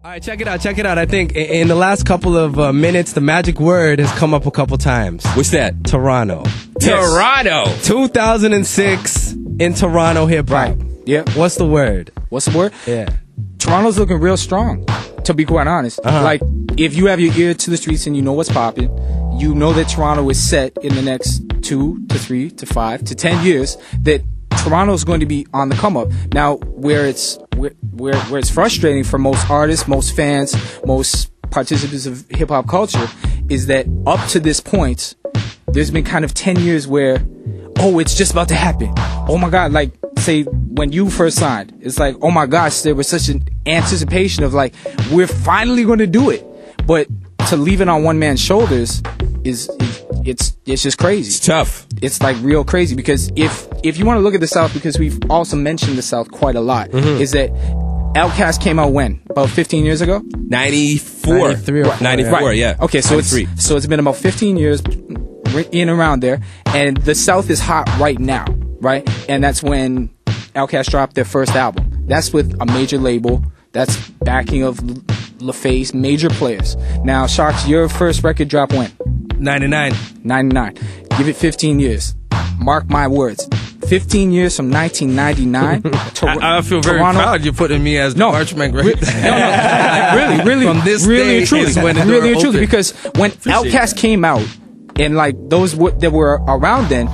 All right, check it out, check it out. I think in the last couple of minutes, the magic word has come up a couple times. What's that? Toronto. Yes. Toronto. 2006 in Toronto hip hop. Right. Yeah. What's the word? What's the word? Yeah. Toronto's looking real strong, to be quite honest. Like, if you have your ear to the streets and you know what's popping, you know that Toronto is set in the next 2 to 3 to 5 to 10 years that Toronto's going to be on the come up. Now, where it's frustrating for most artists, most fans, most participants of hip hop culture is that up to this point, there's been kind of 10 years where, oh, it's just about to happen. Oh my God, like, say when you first signed, it's like, oh my gosh, there was such an anticipation of like, we're finally going to do it. But to leave it on one man's shoulders it's just crazy. It's tough. It's like real crazy, because if you want to look at the South, because we've also mentioned the South quite a lot, is that Outkast came out when? About 15 years ago? 94. 93 or 94, Right. yeah. Okay, so it's been about 15 years in around there, and the South is hot right now, right? And that's when Outkast dropped their first album. That's with a major label. That's backing of LaFace, major players. Now, Sharks, your first record drop when? 99. 99. Give it 15 years. Mark my words. 15 years from 1999. I feel very proud you're putting me as the Marchman right there. No, really. From this really day and truly. is when really and truly. open. Because when Outkast came out, and like those that were around then,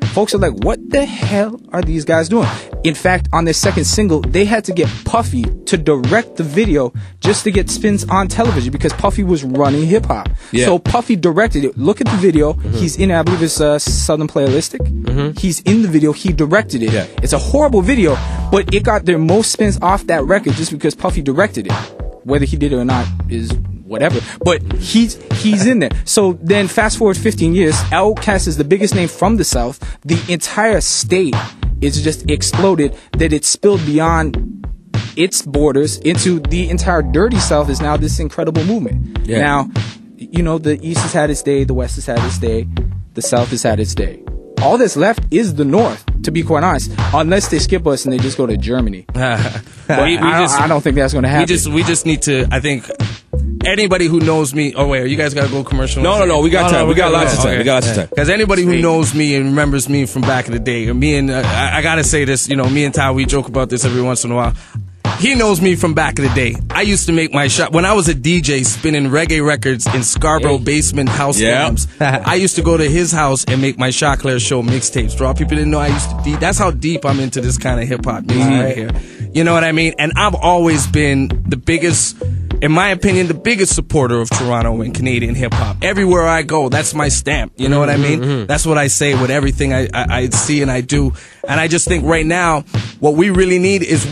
folks are like, what the hell are these guys doing? In fact, on their second single, they had to get Puffy to direct the video just to get spins on television, because Puffy was running hip hop. Yeah. So Puffy directed it. Look at the video. He's in, I believe it's Southern Playalistic. He's in the video. He directed it. Yeah. It's a horrible video, but it got their most spins off that record just because Puffy directed it. Whether he did it or not is whatever, but he's in there. So then fast forward 15 years, Outkast is the biggest name from the South. The entire state is just exploded, that it spilled beyond its borders into the entire dirty South is now this incredible movement. Yeah. Now, you know, the East has had its day, the West has had its day, the South has had its day. All that's left is the North, to be quite honest, unless they skip us and they just go to Germany. But I don't think that's going to happen. We just need to, I think, anybody who knows me. Oh wait, you guys got to go commercial. No, we got time. We got lots of time. We got lots of time. Because anybody who knows me and remembers me from back in the day, me and I gotta say this. You know, me and Ty, we joke about this every once in a while. He knows me from back in the day. I used to make my shot when I was a DJ spinning reggae records in Scarborough basement house jams. I used to go to his house and make my Shot Claire Show mixtapes. For all people didn't know, I used to. That's how deep I'm into this kind of hip hop music right here. You know what I mean? And I've always been the biggest, in my opinion, the biggest supporter of Toronto and Canadian hip hop. Everywhere I go, that's my stamp. You know what I mean? That's what I say with everything I see and I do. And I just think right now, what we really need is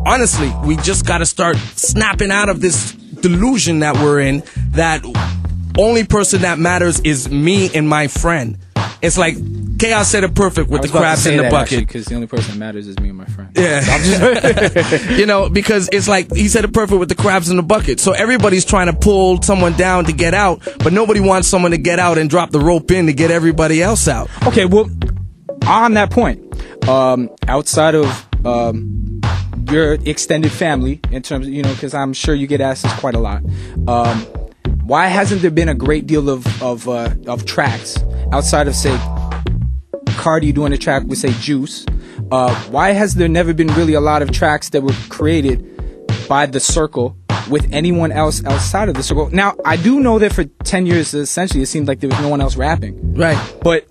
honestly, we just got to start snapping out of this delusion that we're in, that only person that matters is me and my friend. It's like Chaos said it perfect with the crabs in the bucket. Because the only person that matters is me and my friend. Yeah. You know, because it's like he said it perfect with the crabs in the bucket. So everybody's trying to pull someone down to get out, but nobody wants someone to get out and drop the rope in to get everybody else out. Okay, well, on that point, outside of your extended family, in terms of, you know, because I'm sure you get asked this quite a lot, why hasn't there been a great deal of tracks outside of, say, Cardi doing a track with, say, Juice? Why has there never been really a lot of tracks that were created by The Circle with anyone else outside of The Circle? Now, I do know that for 10 years, essentially, it seemed like there was no one else rapping. Right. But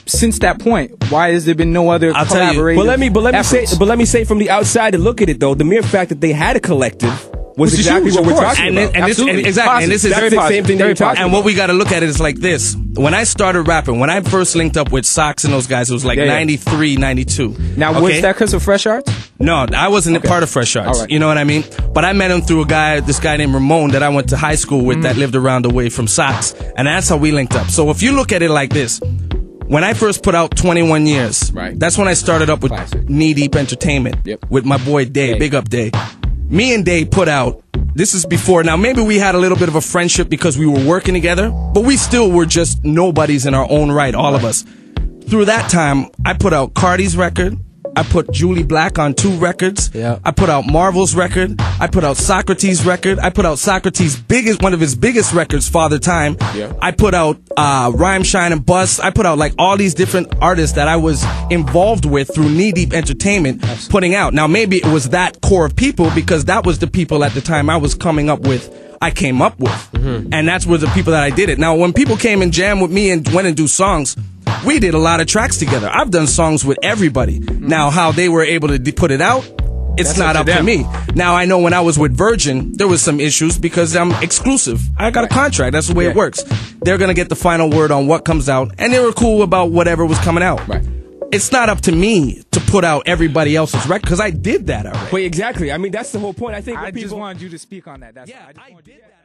since that point, why has there been no other collaboration? But let me say from the outside to look at it, though, the mere fact that they had a collective was exactly what we're talking about. And this is the same thing that you're talking about. And what we got to look at it is like this. When I started rapping, when I first linked up with Sox and those guys, it was like 93, 92. Now, was that because of Fresh Arts? No, I wasn't a part of Fresh Arts. Right. You know what I mean? But I met him through this guy named Ramon that I went to high school with that lived around the way from Sox. And that's how we linked up. So if you look at it like this, when I first put out 21 Years, that's when I started up with Knee Deep Entertainment with my boy Day, Big Up Day. Me and Day put out, this is before, now maybe we had a little bit of a friendship because we were working together, but we still were just nobodies in our own right, all of us. Through that time, I put out Cardi's record, I put Julie Black on 2 records. Yeah. I put out Marvel's record. I put out Socrates' record. I put out Socrates' one of his biggest records, Father Time. Yeah. I put out Rhyme, Shine, and Bust. I put out like all these different artists that I was involved with through Knee Deep Entertainment putting out. Now maybe it was that core of people because that was the people at the time I was coming up with. I came up with, and that's were the people that I did it. Now, when people came and jammed with me and went and do songs, we did a lot of tracks together. I've done songs with everybody. Now, how they were able to put it out, it's not up to me. Now, I know when I was with Virgin, there was some issues because I'm exclusive. I got a contract. That's the way it works. They're gonna get the final word on what comes out, and they were cool about whatever was coming out. Right. It's not up to me to put out everybody else's record because I did that already. But exactly. I mean, that's the whole point. I think I people just wanted you to speak on that. That's I did that.